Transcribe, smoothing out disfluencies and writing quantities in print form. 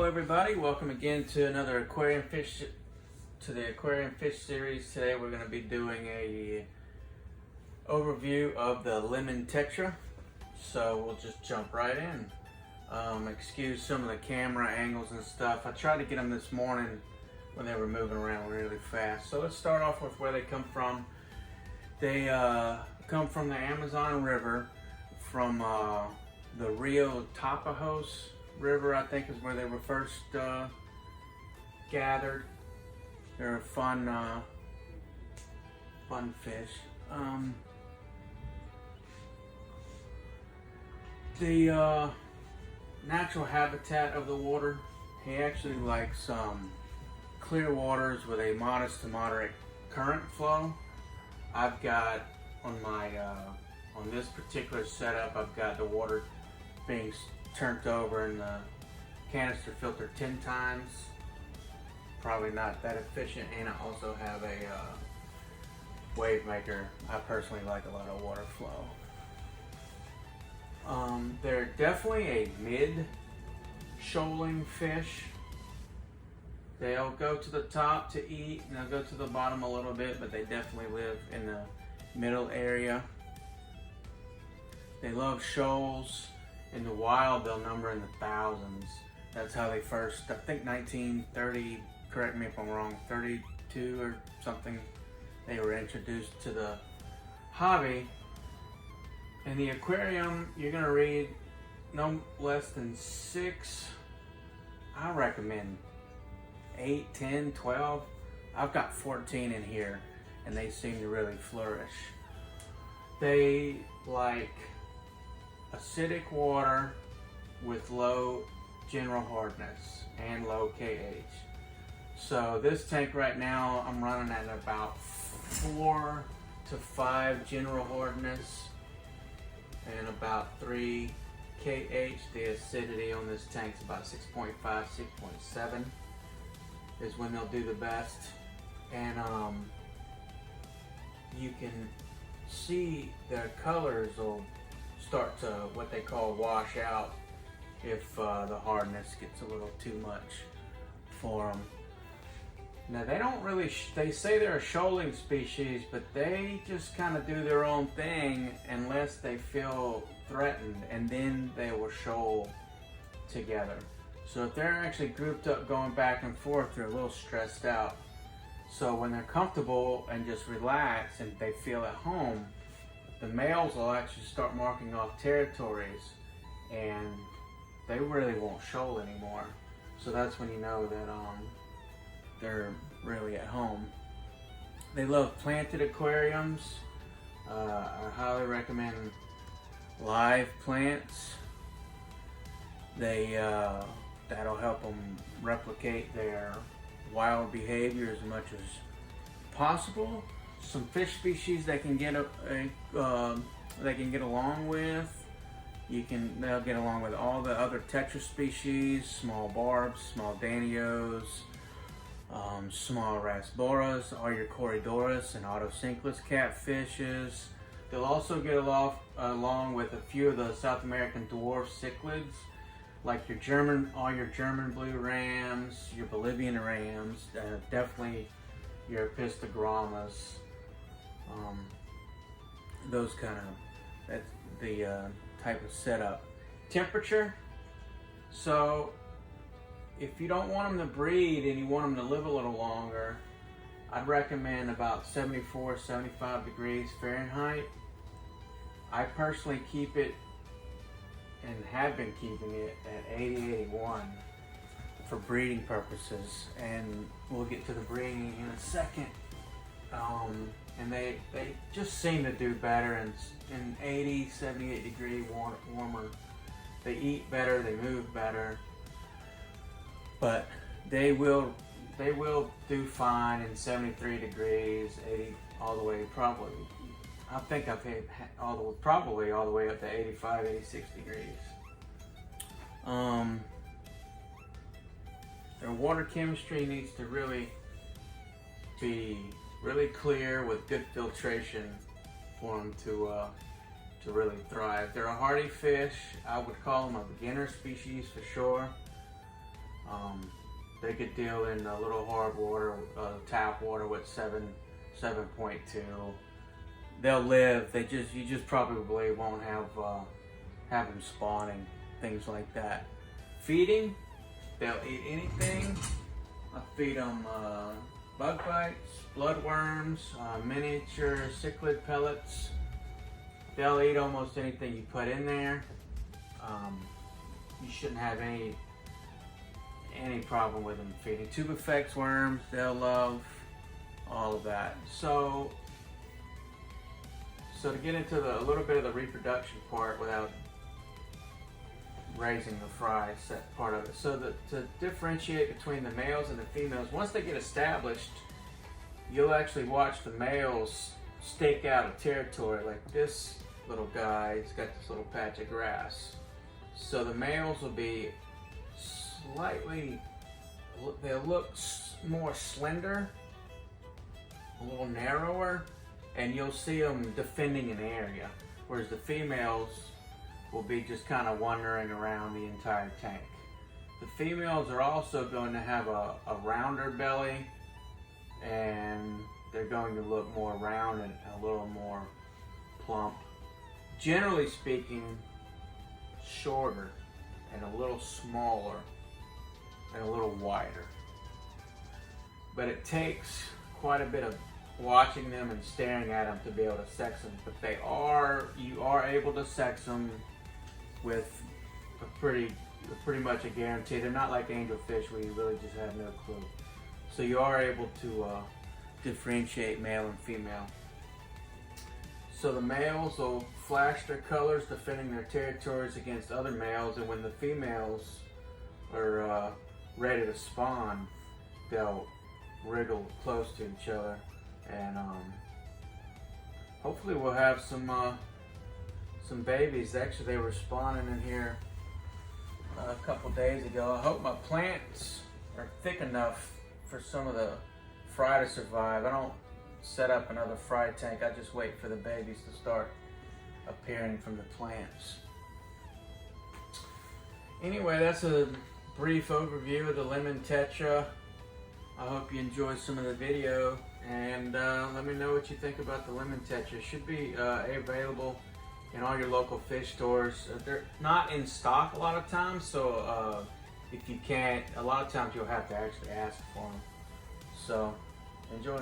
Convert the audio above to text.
everybody, welcome again to another aquarium fish series. Today we're going to be doing a overview of the lemon tetra, so we'll just jump right in. Excuse some of the camera angles and stuff. I tried to get them this morning when they were moving around really fast. So let's start off with where they come from. They come from the Amazon River, from the Rio Tapajos River, I think is where they were first gathered. They're a fun fish. The natural habitat of the water, he actually likes clear waters with a modest to moderate current flow. I've got on my on this particular setup, I've got the water being turned over in the canister filter 10 times. Probably not that efficient, and I also have a wave maker. I personally like a lot of water flow. They're definitely a mid-shoaling fish. They'll go to the top to eat, and they'll go to the bottom a little bit, but they definitely live in the middle area. They love shoals. In the wild, they'll number in the thousands. That's how they first, I think 1930, correct me if I'm wrong, 32 or something, they were introduced to the hobby. In the aquarium, you're gonna read no less than 6, I recommend 8, 10, 12. I've got 14 in here, and they seem to really flourish. They like acidic water with low general hardness and low KH. So this tank right now, I'm running at about 4 to 5 general hardness and about 3 KH. The acidity on this tank is about 6.5, 6.7 is when they'll do the best. And you can see their colors will start to what they call wash out if the hardness gets a little too much for them. Now they don't really, they say they're a shoaling species, but they just kind of do their own thing unless they feel threatened, and then they will shoal together. So if they're actually grouped up going back and forth, they're a little stressed out. So when they're comfortable and just relax and they feel at home, the males will actually start marking off territories, and they really won't shoal anymore. So that's when you know that they're really at home. They love planted aquariums. I highly recommend live plants. They that'll help them replicate their wild behavior as much as possible. Some fish species they can get along with. They'll get along with all the other tetra species, small barbs, small danios, small rasboras, all your corydoras and autocinclus catfishes. They'll also get along with a few of the South American dwarf cichlids, like all your German blue rams, your Bolivian rams, definitely your pistogramas. Those kind of, that's the type of setup. Temperature. So if you don't want them to breed and you want them to live a little longer, I'd recommend about 74, 75 degrees Fahrenheit. I personally keep it, and have been keeping it, at 80, 81 for breeding purposes, and we'll get to the breeding in a second. And they just seem to do better in 80, 78 degree warmer. They eat better, they move better, but they will do fine in 73 degrees, 80 all the way, probably. I think I've hit probably all the way up to 85, 86 degrees. Their water chemistry needs to really be really clear with good filtration for them to really thrive. They're a hardy fish. I would call them a beginner species for sure. They could deal in a little hard water, tap water with 7.2. They'll live. You just probably won't have them spawning, things like that. Feeding, they'll eat anything. I feed them bug bites, bloodworms, miniature cichlid pellets. They'll eat almost anything you put in there. You shouldn't have any problem with them feeding. Tube effects worms, they'll love all of that. So to get into a little bit of the reproduction part without raising the fry set part of it. So to differentiate between the males and the females, once they get established, you'll actually watch the males stake out a territory. Like this little guy, he's got this little patch of grass. So the males will be they'll look more slender, a little narrower, and you'll see them defending an area, whereas the females will be just kind of wandering around the entire tank. The females are also going to have a rounder belly, and they're going to look more round and a little more plump. Generally speaking, shorter and a little smaller and a little wider. But it takes quite a bit of watching them and staring at them to be able to sex them. But you are able to sex them with pretty much a guarantee. They're not like angelfish where you really just have no clue. So you are able to differentiate male and female. So the males will flash their colors, defending their territories against other males, and when the females are ready to spawn, they'll wriggle close to each other, and hopefully we'll have some babies. Actually, they were spawning in here a couple days ago. I hope my plants are thick enough for some of the fry to survive. I don't set up another fry tank. I just wait for the babies to start appearing from the plants. Anyway, that's a brief overview of the lemon tetra. I hope you enjoyed some of the video, and let me know what you think about the lemon tetra. It should be available in all your local fish stores. They're not in stock a lot of times, so if you can't, a lot of times you'll have to actually ask for them. So enjoy.